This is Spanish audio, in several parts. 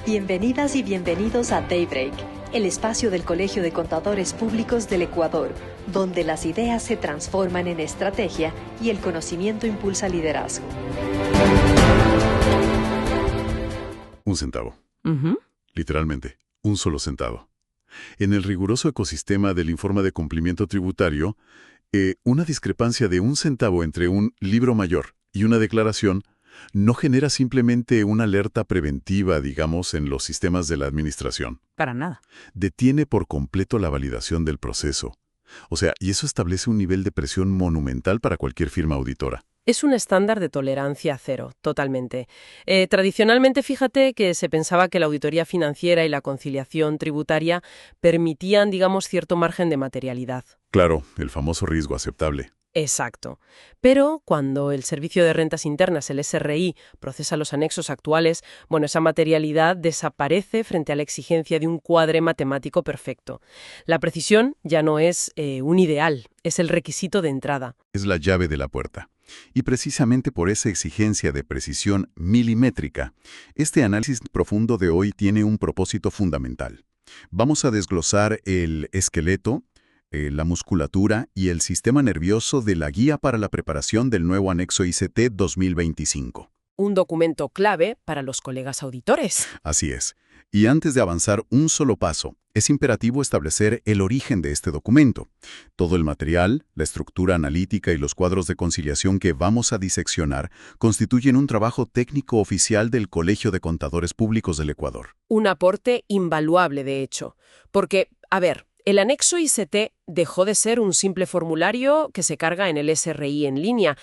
Bienvenidas y bienvenidos a Daybreak, el espacio del Colegio de Contadores Públicos del Ecuador, donde las ideas se transforman en estrategia y el conocimiento impulsa liderazgo. Un centavo. Ujú. Literalmente, un solo centavo. En el riguroso ecosistema del informe de cumplimiento tributario, una discrepancia de un centavo entre un libro mayor y una declaración no genera simplemente una alerta preventiva, digamos, en los sistemas de la administración. Para nada. Detiene por completo la validación del proceso. O sea, y eso establece un nivel de presión monumental para cualquier firma auditora. Es un estándar de tolerancia cero, totalmente. Tradicionalmente, fíjate que se pensaba que la auditoría financiera y la conciliación tributaria permitían, digamos, cierto margen de materialidad. Claro, el famoso riesgo aceptable. Exacto. Pero cuando el Servicio de Rentas Internas, el SRI, procesa los anexos actuales, bueno, esa materialidad desaparece frente a la exigencia de un cuadre matemático perfecto. La precisión ya no es un ideal, es el requisito de entrada. Es la llave de la puerta. Y precisamente por esa exigencia de precisión milimétrica, este análisis profundo de hoy tiene un propósito fundamental. Vamos a desglosar el esqueleto, la musculatura y el sistema nervioso de la guía para la preparación del nuevo anexo ICT 2025. Un documento clave para los colegas auditores. Así es. Y antes de avanzar un solo paso, es imperativo establecer el origen de este documento. Todo el material, la estructura analítica y los cuadros de conciliación que vamos a diseccionar constituyen un trabajo técnico oficial del Colegio de Contadores Públicos del Ecuador. Un aporte invaluable, de hecho. Porque, a ver, el anexo ICT dejó de ser un simple formulario que se carga en el SRI en línea,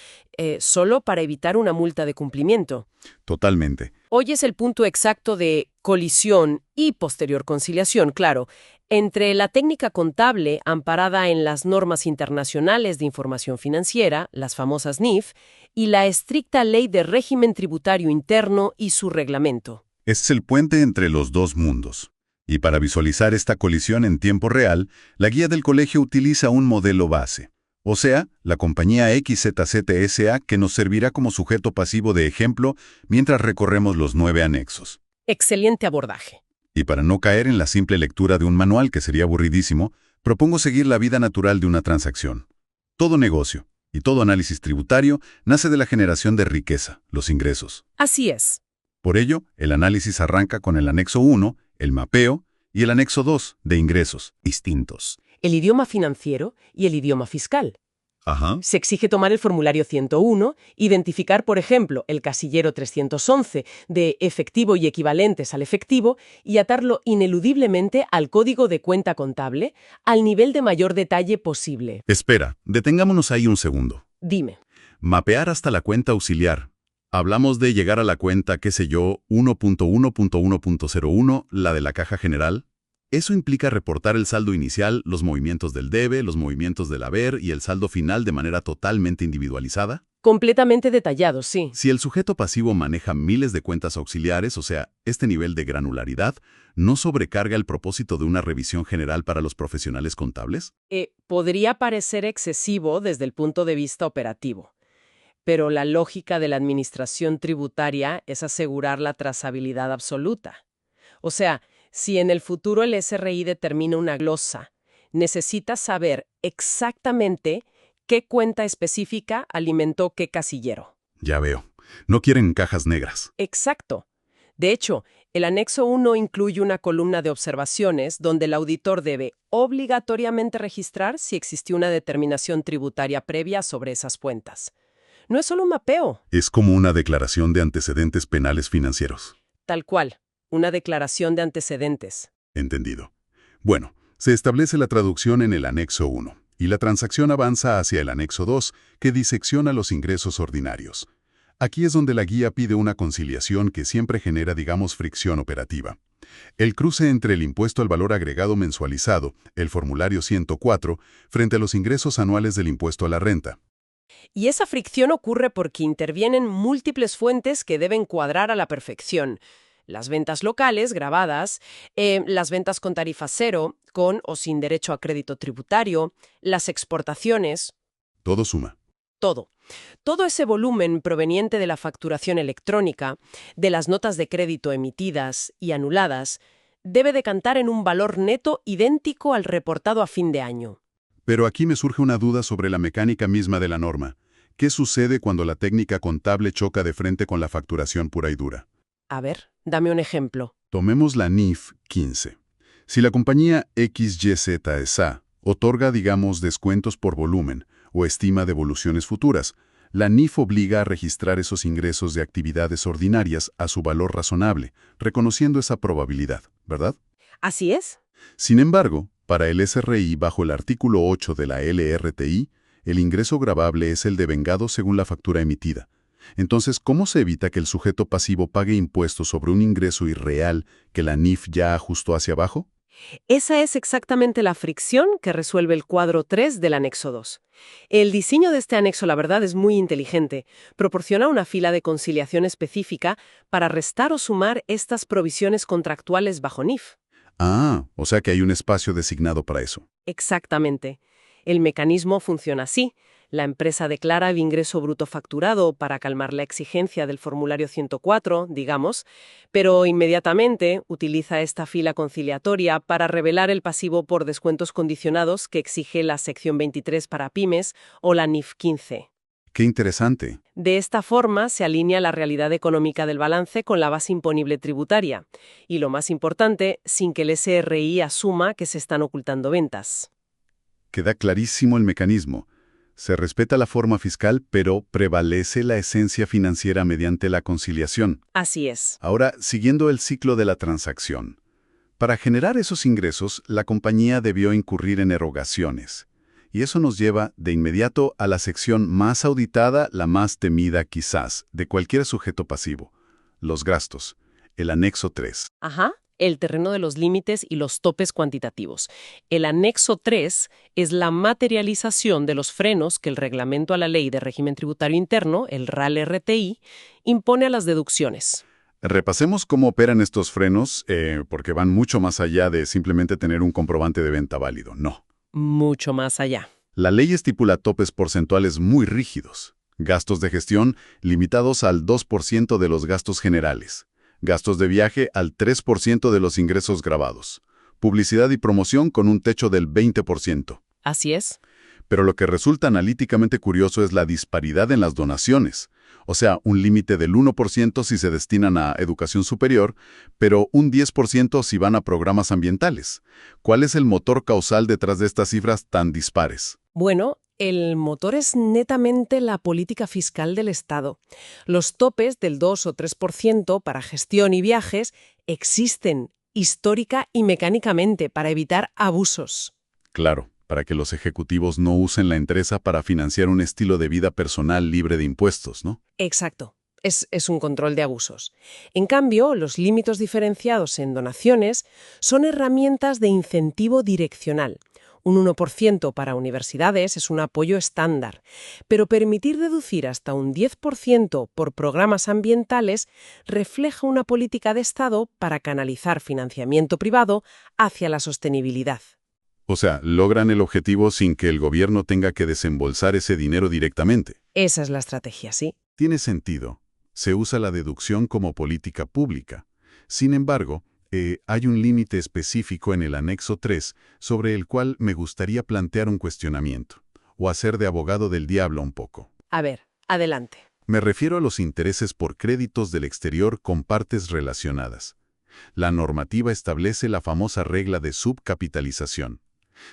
solo para evitar una multa de cumplimiento. Totalmente. Hoy es el punto exacto de colisión y posterior conciliación, claro, entre la técnica contable amparada en las normas internacionales de información financiera, las famosas NIF, y la estricta ley de régimen tributario interno y su reglamento. Es el puente entre los dos mundos. Y para visualizar esta colisión en tiempo real, la guía del colegio utiliza un modelo base. O sea, la compañía XZZSA que nos servirá como sujeto pasivo de ejemplo mientras recorremos los 9 anexos. Excelente abordaje. Y para no caer en la simple lectura de un manual, que sería aburridísimo, propongo seguir la vida natural de una transacción. Todo negocio y todo análisis tributario nace de la generación de riqueza, los ingresos. Así es. Por ello, el análisis arranca con el anexo 1, el mapeo, y el anexo 2, de ingresos distintos. El idioma financiero y el idioma fiscal. Ajá. Se exige tomar el formulario 101, identificar, por ejemplo, el casillero 311 de efectivo y equivalentes al efectivo y atarlo ineludiblemente al código de cuenta contable al nivel de mayor detalle posible. Espera, detengámonos ahí un segundo. Dime. Mapear hasta la cuenta auxiliar. Hablamos de llegar a la cuenta, qué sé yo, 1.1.1.01, la de la caja general. Eso implica reportar el saldo inicial, los movimientos del debe, los movimientos del haber y el saldo final de manera totalmente individualizada. Completamente detallado, sí. Si el sujeto pasivo maneja miles de cuentas auxiliares, o sea, este nivel de granularidad, ¿no sobrecarga el propósito de una revisión general para los profesionales contables? Podría parecer excesivo desde el punto de vista operativo. Pero la lógica de la administración tributaria es asegurar la trazabilidad absoluta. O sea, si en el futuro el SRI determina una glosa, necesita saber exactamente qué cuenta específica alimentó qué casillero. Ya veo. No quieren cajas negras. Exacto. De hecho, el anexo 1 incluye una columna de observaciones donde el auditor debe obligatoriamente registrar si existió una determinación tributaria previa sobre esas cuentas. No es solo un mapeo. Es como una declaración de antecedentes penales financieros. Tal cual, una declaración de antecedentes. Entendido. Bueno, se establece la traducción en el anexo 1, y la transacción avanza hacia el anexo 2, que disecciona los ingresos ordinarios. Aquí es donde la guía pide una conciliación que siempre genera, digamos, fricción operativa. El cruce entre el impuesto al valor agregado mensualizado, el formulario 104, frente a los ingresos anuales del impuesto a la renta. Y esa fricción ocurre porque intervienen múltiples fuentes que deben cuadrar a la perfección. Las ventas locales, grabadas, las ventas con tarifa cero, con o sin derecho a crédito tributario, las exportaciones. Todo suma. todo. Todo ese volumen proveniente de la facturación electrónica, de las notas de crédito emitidas y anuladas, debe decantar en un valor neto idéntico al reportado a fin de año. Pero aquí me surge una duda sobre la mecánica misma de la norma. ¿Qué sucede cuando la técnica contable choca de frente con la facturación pura y dura? A ver, dame un ejemplo. Tomemos la NIF 15. Si la compañía XYZ SA otorga, digamos, descuentos por volumen o estima devoluciones futuras, la NIF obliga a registrar esos ingresos de actividades ordinarias a su valor razonable, reconociendo esa probabilidad, ¿verdad? ¿Así es? Sin embargo, para el SRI bajo el artículo 8 de la LRTI, el ingreso gravable es el devengado según la factura emitida. Entonces, ¿cómo se evita que el sujeto pasivo pague impuestos sobre un ingreso irreal que la NIF ya ajustó hacia abajo? Esa es exactamente la fricción que resuelve el cuadro 3 del anexo 2. El diseño de este anexo, la verdad, es muy inteligente. Proporciona una fila de conciliación específica para restar o sumar estas provisiones contractuales bajo NIF. Ah, o sea que hay un espacio designado para eso. Exactamente. El mecanismo funciona así. La empresa declara el ingreso bruto facturado para calmar la exigencia del formulario 104, digamos, pero inmediatamente utiliza esta fila conciliatoria para revelar el pasivo por descuentos condicionados que exige la sección 23 para pymes o la NIF 15. Qué interesante. De esta forma se alinea la realidad económica del balance con la base imponible tributaria. Y lo más importante, sin que el SRI asuma que se están ocultando ventas. Queda clarísimo el mecanismo. Se respeta la forma fiscal, pero prevalece la esencia financiera mediante la conciliación. Así es. Ahora, siguiendo el ciclo de la transacción. Para generar esos ingresos, la compañía debió incurrir en erogaciones. Y eso nos lleva de inmediato a la sección más auditada, la más temida quizás, de cualquier sujeto pasivo. Los gastos. El anexo 3. Ajá. El terreno de los límites y los topes cuantitativos. El anexo 3 es la materialización de los frenos que el reglamento a la Ley de Régimen Tributario Interno, el RAL-RTI, impone a las deducciones. Repasemos cómo operan estos frenos, porque van mucho más allá de simplemente tener un comprobante de venta válido. No. Mucho más allá. La ley estipula topes porcentuales muy rígidos. Gastos de gestión limitados al 2% de los gastos generales. Gastos de viaje al 3% de los ingresos grabados. Publicidad y promoción con un techo del 20%. Así es. Pero lo que resulta analíticamente curioso es la disparidad en las donaciones. O sea, un límite del 1% si se destinan a educación superior, pero un 10% si van a programas ambientales. ¿Cuál es el motor causal detrás de estas cifras tan dispares? Bueno, el motor es netamente la política fiscal del Estado. Los topes del 2 o 3% para gestión y viajes existen histórica y mecánicamente para evitar abusos. Claro, para que los ejecutivos no usen la empresa para financiar un estilo de vida personal libre de impuestos, ¿no? Exacto. Es un control de abusos. En cambio, los límites diferenciados en donaciones son herramientas de incentivo direccional. Un 1% para universidades es un apoyo estándar, pero permitir deducir hasta un 10% por programas ambientales refleja una política de Estado para canalizar financiamiento privado hacia la sostenibilidad. O sea, logran el objetivo sin que el gobierno tenga que desembolsar ese dinero directamente. Esa es la estrategia, sí. Tiene sentido. Se usa la deducción como política pública. Sin embargo, hay un límite específico en el anexo 3 sobre el cual me gustaría plantear un cuestionamiento, o hacer de abogado del diablo un poco. A ver, adelante. Me refiero a los intereses por créditos del exterior con partes relacionadas. La normativa establece la famosa regla de subcapitalización.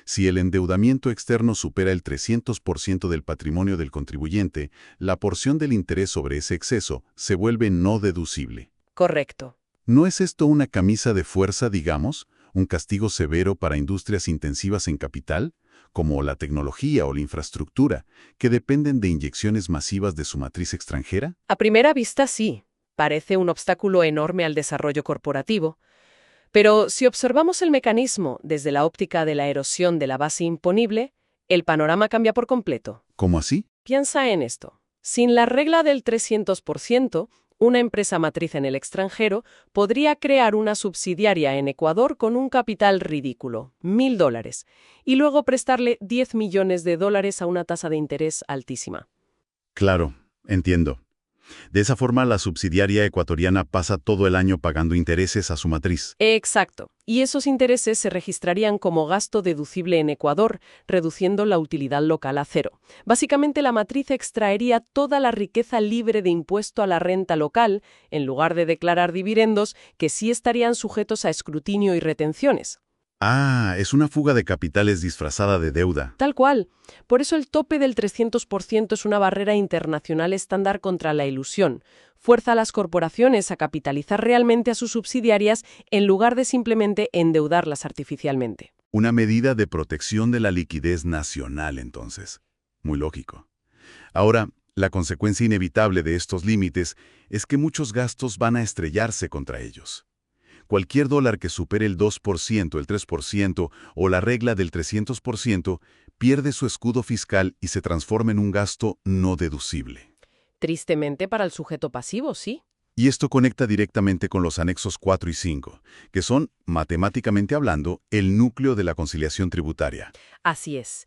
Si el endeudamiento externo supera el 300% del patrimonio del contribuyente, la porción del interés sobre ese exceso se vuelve no deducible. Correcto. ¿No es esto una camisa de fuerza, digamos? ¿Un castigo severo para industrias intensivas en capital, como la tecnología o la infraestructura, que dependen de inyecciones masivas de su matriz extranjera? A primera vista, sí. Parece un obstáculo enorme al desarrollo corporativo. Pero si observamos el mecanismo desde la óptica de la erosión de la base imponible, el panorama cambia por completo. ¿Cómo así? Piensa en esto. Sin la regla del 300%, una empresa matriz en el extranjero podría crear una subsidiaria en Ecuador con un capital ridículo, $1.000, y luego prestarle $10 millones a una tasa de interés altísima. Claro, entiendo. De esa forma, la subsidiaria ecuatoriana pasa todo el año pagando intereses a su matriz. Exacto. Y esos intereses se registrarían como gasto deducible en Ecuador, reduciendo la utilidad local a cero. Básicamente, la matriz extraería toda la riqueza libre de impuesto a la renta local, en lugar de declarar dividendos que sí estarían sujetos a escrutinio y retenciones. Ah, es una fuga de capitales disfrazada de deuda. Tal cual. Por eso el tope del 300% es una barrera internacional estándar contra la ilusión. Fuerza a las corporaciones a capitalizar realmente a sus subsidiarias en lugar de simplemente endeudarlas artificialmente. Una medida de protección de la liquidez nacional, entonces. Muy lógico. Ahora, la consecuencia inevitable de estos límites es que muchos gastos van a estrellarse contra ellos. Cualquier dólar que supere el 2%, el 3% o la regla del 300% pierde su escudo fiscal y se transforma en un gasto no deducible. Tristemente para el sujeto pasivo, sí. Y esto conecta directamente con los anexos 4 y 5, que son, matemáticamente hablando, el núcleo de la conciliación tributaria. Así es.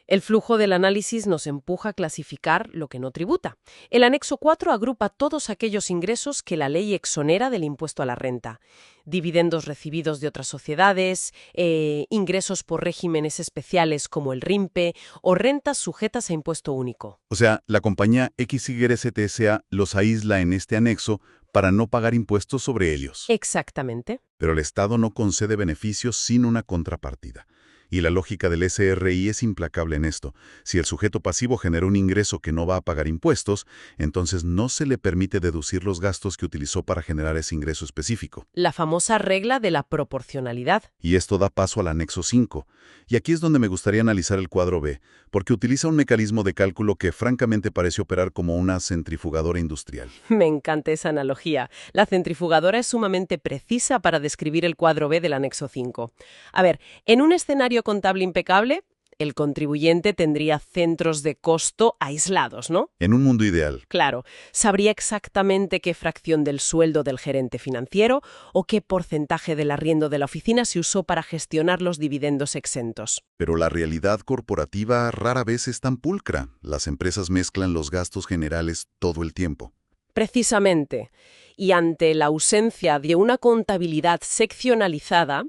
El flujo del análisis nos empuja a clasificar lo que no tributa. El anexo 4 agrupa todos aquellos ingresos que la ley exonera del impuesto a la renta. Dividendos recibidos de otras sociedades, ingresos por regímenes especiales como el RIMPE o rentas sujetas a impuesto único. O sea, la compañía XYZSA los aísla en este anexo para no pagar impuestos sobre ellos. Exactamente. Pero el Estado no concede beneficios sin una contrapartida. Y la lógica del SRI es implacable en esto. Si el sujeto pasivo genera un ingreso que no va a pagar impuestos, entonces no se le permite deducir los gastos que utilizó para generar ese ingreso específico. La famosa regla de la proporcionalidad. Y esto da paso al anexo 5. Y aquí es donde me gustaría analizar el cuadro B, porque utiliza un mecanismo de cálculo que francamente parece operar como una centrifugadora industrial. Me encanta esa analogía. La centrifugadora es sumamente precisa para describir el cuadro B del anexo 5. A ver, en un escenario contable impecable, el contribuyente tendría centros de costo aislados, ¿no? En un mundo ideal. Claro, sabría exactamente qué fracción del sueldo del gerente financiero o qué porcentaje del arriendo de la oficina se usó para gestionar los dividendos exentos. Pero la realidad corporativa rara vez es tan pulcra. Las empresas mezclan los gastos generales todo el tiempo. Precisamente. Y ante la ausencia de una contabilidad seccionalizada,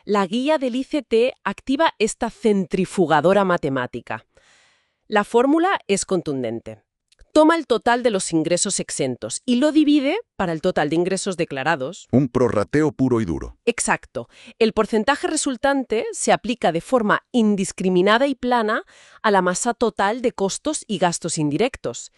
la guía del ICT activa esta centrifugadora matemática. La fórmula es contundente. Toma el total de los ingresos exentos y lo divide para el total de ingresos declarados. Un prorrateo puro y duro. Exacto. El porcentaje resultante se aplica de forma indiscriminada y plana a la masa total de costos y gastos indirectos.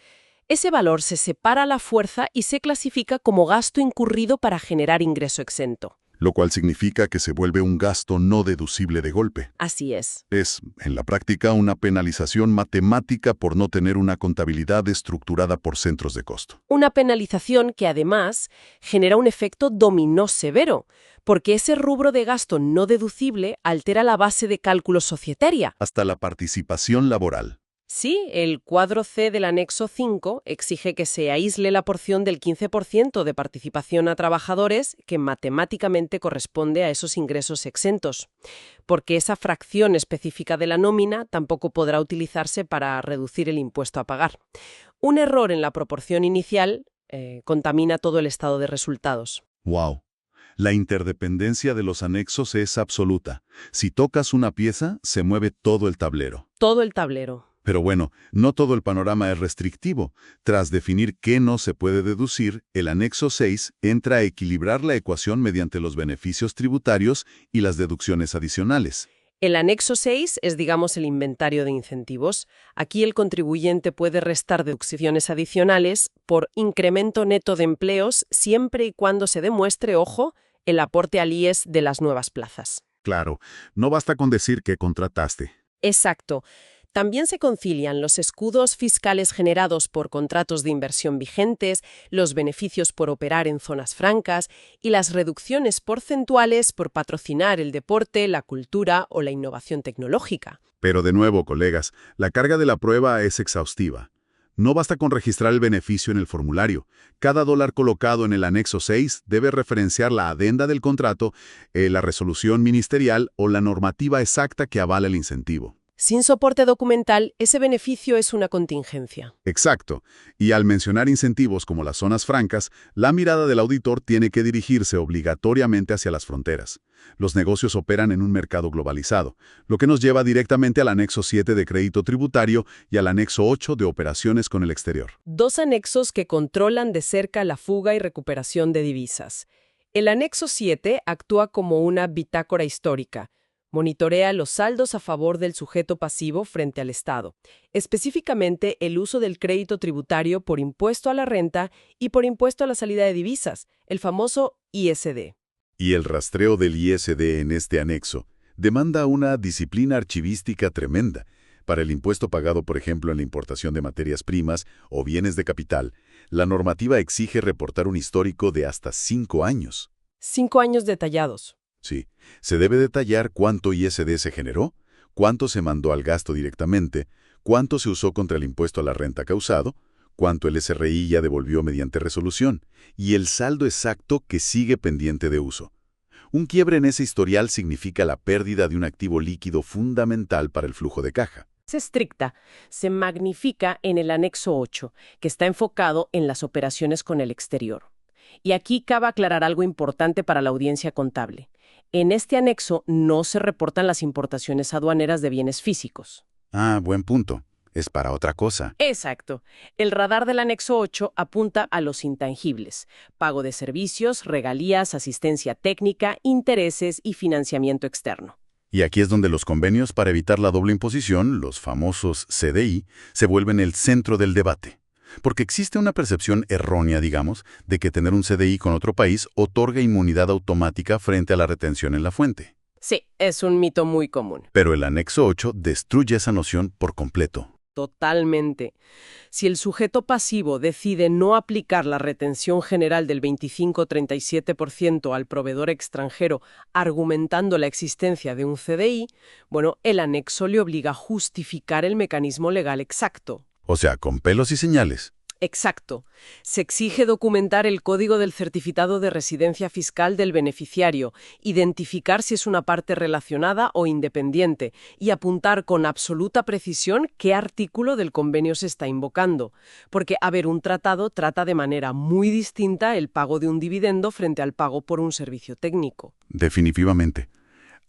Ese valor se separa a la fuerza y se clasifica como gasto incurrido para generar ingreso exento. Lo cual significa que se vuelve un gasto no deducible de golpe. Así es. Es, en la práctica, una penalización matemática por no tener una contabilidad estructurada por centros de costo. Una penalización que además genera un efecto dominó severo, porque ese rubro de gasto no deducible altera la base de cálculo societaria. Hasta la participación laboral. Sí, el cuadro C del anexo 5 exige que se aísle la porción del 15% de participación a trabajadores que matemáticamente corresponde a esos ingresos exentos, porque esa fracción específica de la nómina tampoco podrá utilizarse para reducir el impuesto a pagar. Un error en la proporción inicial contamina todo el estado de resultados. ¡Wow! La interdependencia de los anexos es absoluta. Si tocas una pieza, se mueve todo el tablero. Todo el tablero. Pero bueno, no todo el panorama es restrictivo. Tras definir qué no se puede deducir, el anexo 6 entra a equilibrar la ecuación mediante los beneficios tributarios y las deducciones adicionales. El anexo 6 es, digamos, el inventario de incentivos. Aquí el contribuyente puede restar deducciones adicionales por incremento neto de empleos siempre y cuando se demuestre, ojo, el aporte al IES de las nuevas plazas. Claro, no basta con decir que contrataste. Exacto. También se concilian los escudos fiscales generados por contratos de inversión vigentes, los beneficios por operar en zonas francas y las reducciones porcentuales por patrocinar el deporte, la cultura o la innovación tecnológica. Pero de nuevo, colegas, la carga de la prueba es exhaustiva. No basta con registrar el beneficio en el formulario. Cada dólar colocado en el anexo 6 debe referenciar la adenda del contrato, la resolución ministerial o la normativa exacta que avala el incentivo. Sin soporte documental, ese beneficio es una contingencia. Exacto. Y al mencionar incentivos como las zonas francas, la mirada del auditor tiene que dirigirse obligatoriamente hacia las fronteras. Los negocios operan en un mercado globalizado, lo que nos lleva directamente al anexo 7 de crédito tributario y al anexo 8 de operaciones con el exterior. Dos anexos que controlan de cerca la fuga y recuperación de divisas. El anexo 7 actúa como una bitácora histórica. Monitorea los saldos a favor del sujeto pasivo frente al Estado, específicamente el uso del crédito tributario por impuesto a la renta y por impuesto a la salida de divisas, el famoso ISD. Y el rastreo del ISD en este anexo demanda una disciplina archivística tremenda. Para el impuesto pagado, por ejemplo, en la importación de materias primas o bienes de capital, la normativa exige reportar un histórico de hasta 5 años. 5 años detallados. Sí, se debe detallar cuánto ISD se generó, cuánto se mandó al gasto directamente, cuánto se usó contra el impuesto a la renta causado, cuánto el SRI ya devolvió mediante resolución, y el saldo exacto que sigue pendiente de uso. Un quiebre en ese historial significa la pérdida de un activo líquido fundamental para el flujo de caja. Es estricta, se magnifica en el anexo 8, que está enfocado en las operaciones con el exterior. Y aquí cabe aclarar algo importante para la audiencia contable. En este anexo no se reportan las importaciones aduaneras de bienes físicos. Ah, buen punto. Es para otra cosa. Exacto. El radar del anexo 8 apunta a los intangibles: pago de servicios, regalías, asistencia técnica, intereses y financiamiento externo. Y aquí es donde los convenios para evitar la doble imposición, los famosos CDI, se vuelven el centro del debate. Porque existe una percepción errónea, digamos, de que tener un CDI con otro país otorga inmunidad automática frente a la retención en la fuente. Sí, es un mito muy común. Pero el anexo 8 destruye esa noción por completo. Totalmente. Si el sujeto pasivo decide no aplicar la retención general del 25-37% al proveedor extranjero argumentando la existencia de un CDI, bueno, el anexo le obliga a justificar el mecanismo legal exacto. O sea, con pelos y señales. Exacto. Se exige documentar el código del certificado de residencia fiscal del beneficiario, identificar si es una parte relacionada o independiente y apuntar con absoluta precisión qué artículo del convenio se está invocando. Porque, un tratado trata de manera muy distinta el pago de un dividendo frente al pago por un servicio técnico. Definitivamente.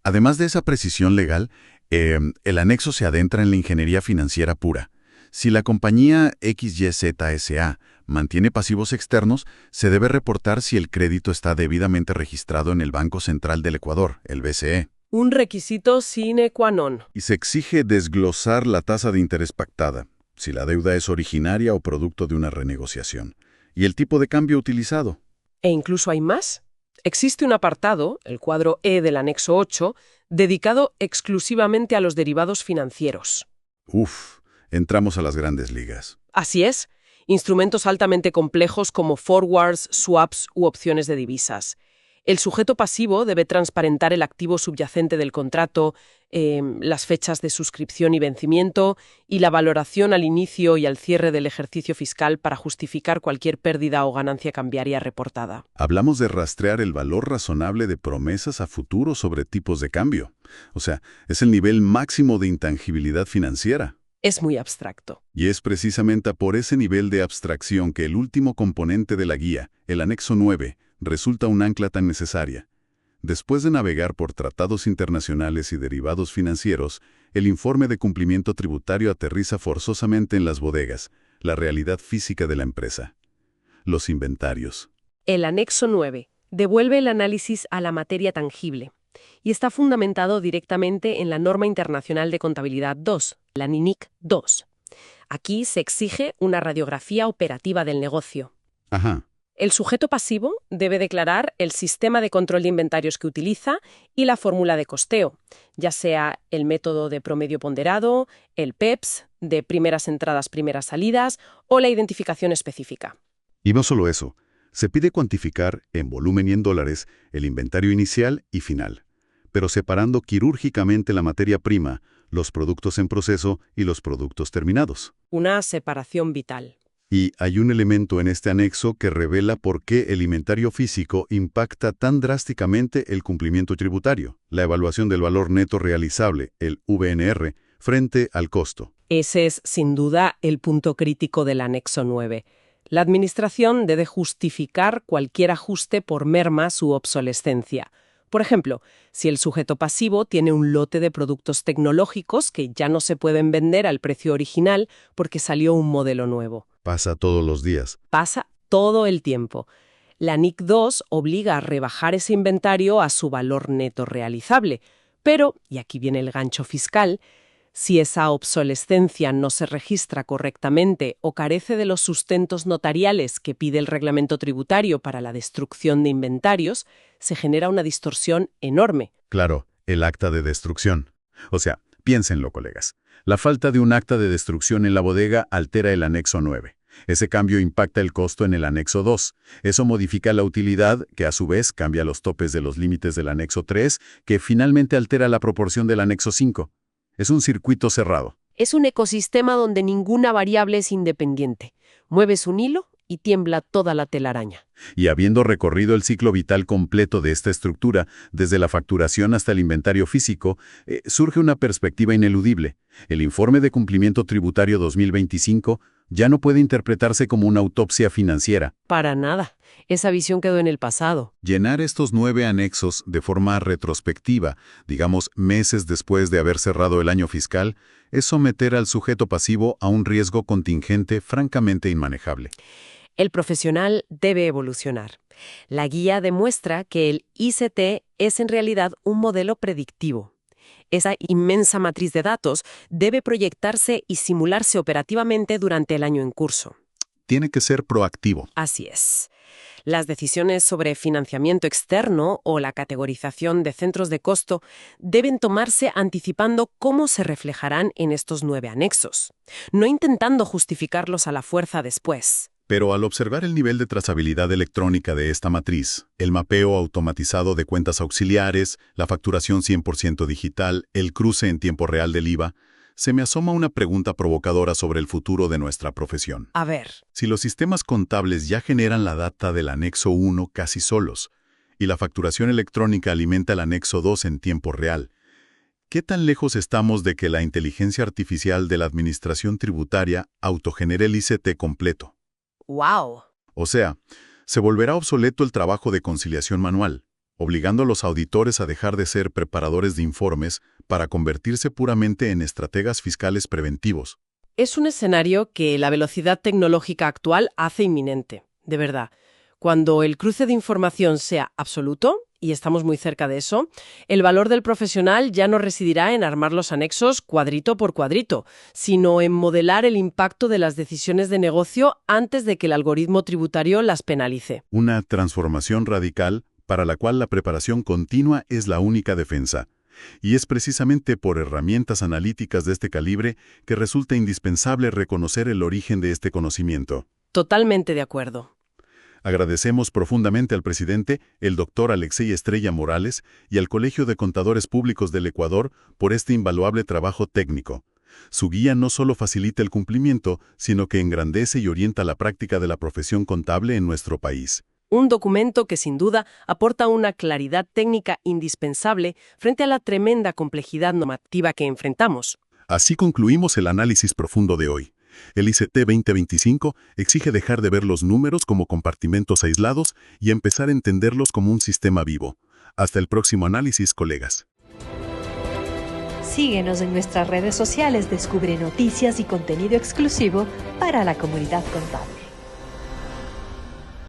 Además de esa precisión legal, el anexo se adentra en la ingeniería financiera pura. Si la compañía XYZ.SA mantiene pasivos externos, se debe reportar si el crédito está debidamente registrado en el Banco Central del Ecuador, el BCE. Un requisito sine qua non. Y se exige desglosar la tasa de interés pactada, si la deuda es originaria o producto de una renegociación, y el tipo de cambio utilizado. E incluso hay más. Existe un apartado, el cuadro E del anexo 8, dedicado exclusivamente a los derivados financieros. Entramos a las grandes ligas. Así es, instrumentos altamente complejos como forwards, swaps u opciones de divisas. El sujeto pasivo debe transparentar el activo subyacente del contrato, las fechas de suscripción y vencimiento y la valoración al inicio y al cierre del ejercicio fiscal para justificar cualquier pérdida o ganancia cambiaria reportada. Hablamos de rastrear el valor razonable de promesas a futuro sobre tipos de cambio. O sea, es el nivel máximo de intangibilidad financiera. Es muy abstracto. Y es precisamente por ese nivel de abstracción que el último componente de la guía, el anexo 9, resulta un ancla tan necesaria. Después de navegar por tratados internacionales y derivados financieros, el informe de cumplimiento tributario aterriza forzosamente en las bodegas, la realidad física de la empresa. Los inventarios. El anexo 9 devuelve el análisis a la materia tangible y está fundamentado directamente en la Norma Internacional de Contabilidad 2, la NINIC 2. Aquí se exige una radiografía operativa del negocio. Ajá. El sujeto pasivo debe declarar el sistema de control de inventarios que utiliza y la fórmula de costeo, ya sea el método de promedio ponderado, el PEPS, de primeras entradas, primeras salidas, o la identificación específica. Y no solo eso, se pide cuantificar, en volumen y en dólares, el inventario inicial y final, pero separando quirúrgicamente la materia prima, los productos en proceso y los productos terminados. Una separación vital. Y hay un elemento en este anexo que revela por qué el inventario físico impacta tan drásticamente el cumplimiento tributario. La evaluación del valor neto realizable, el VNR, frente al costo. Ese es, sin duda, el punto crítico del anexo 9. La Administración debe justificar cualquier ajuste por mermas u obsolescencia. Por ejemplo, si el sujeto pasivo tiene un lote de productos tecnológicos que ya no se pueden vender al precio original porque salió un modelo nuevo. Pasa todos los días. Pasa todo el tiempo. La NIC 2 obliga a rebajar ese inventario a su valor neto realizable. Pero, y aquí viene el gancho fiscal, si esa obsolescencia no se registra correctamente o carece de los sustentos notariales que pide el reglamento tributario para la destrucción de inventarios, se genera una distorsión enorme. Claro, el acta de destrucción. O sea, piénsenlo, colegas. La falta de un acta de destrucción en la bodega altera el anexo 9. Ese cambio impacta el costo en el anexo 2. Eso modifica la utilidad, que a su vez cambia los topes de los límites del anexo 3, que finalmente altera la proporción del anexo 5. Es un circuito cerrado. Es un ecosistema donde ninguna variable es independiente. Mueves un hilo y tiembla toda la telaraña. Y habiendo recorrido el ciclo vital completo de esta estructura, desde la facturación hasta el inventario físico, surge una perspectiva ineludible. El informe de cumplimiento tributario 2025 ya no puede interpretarse como una autopsia financiera. Para nada. Esa visión quedó en el pasado. Llenar estos 9 anexos de forma retrospectiva, digamos meses después de haber cerrado el año fiscal, es someter al sujeto pasivo a un riesgo contingente francamente inmanejable. El profesional debe evolucionar. La guía demuestra que el ICT es en realidad un modelo predictivo. Esa inmensa matriz de datos debe proyectarse y simularse operativamente durante el año en curso. Tiene que ser proactivo. Así es. Las decisiones sobre financiamiento externo o la categorización de centros de costo deben tomarse anticipando cómo se reflejarán en estos 9 anexos, no intentando justificarlos a la fuerza después. Pero al observar el nivel de trazabilidad electrónica de esta matriz, el mapeo automatizado de cuentas auxiliares, la facturación 100% digital, el cruce en tiempo real del IVA, se me asoma una pregunta provocadora sobre el futuro de nuestra profesión. A ver. Si los sistemas contables ya generan la data del anexo 1 casi solos, y la facturación electrónica alimenta el anexo 2 en tiempo real, ¿qué tan lejos estamos de que la inteligencia artificial de la administración tributaria autogenere el ICT completo? ¡Wow! O sea, se volverá obsoleto el trabajo de conciliación manual, obligando a los auditores a dejar de ser preparadores de informes para convertirse puramente en estrategas fiscales preventivos. Es un escenario que la velocidad tecnológica actual hace inminente, de verdad. Cuando el cruce de información sea absoluto, y estamos muy cerca de eso, el valor del profesional ya no residirá en armar los anexos cuadrito por cuadrito, sino en modelar el impacto de las decisiones de negocio antes de que el algoritmo tributario las penalice. Una transformación radical para la cual la preparación continua es la única defensa. Y es precisamente por herramientas analíticas de este calibre que resulta indispensable reconocer el origen de este conocimiento. Totalmente de acuerdo. Agradecemos profundamente al presidente, el doctor Alexei Estrella Morales, y al Colegio de Contadores Públicos del Ecuador por este invaluable trabajo técnico. Su guía no solo facilita el cumplimiento, sino que engrandece y orienta la práctica de la profesión contable en nuestro país. Un documento que sin duda aporta una claridad técnica indispensable frente a la tremenda complejidad normativa que enfrentamos. Así concluimos el análisis profundo de hoy. El ICT 2025 exige dejar de ver los números como compartimentos aislados y empezar a entenderlos como un sistema vivo. Hasta el próximo análisis, colegas. Síguenos en nuestras redes sociales, descubre noticias y contenido exclusivo para la comunidad contable.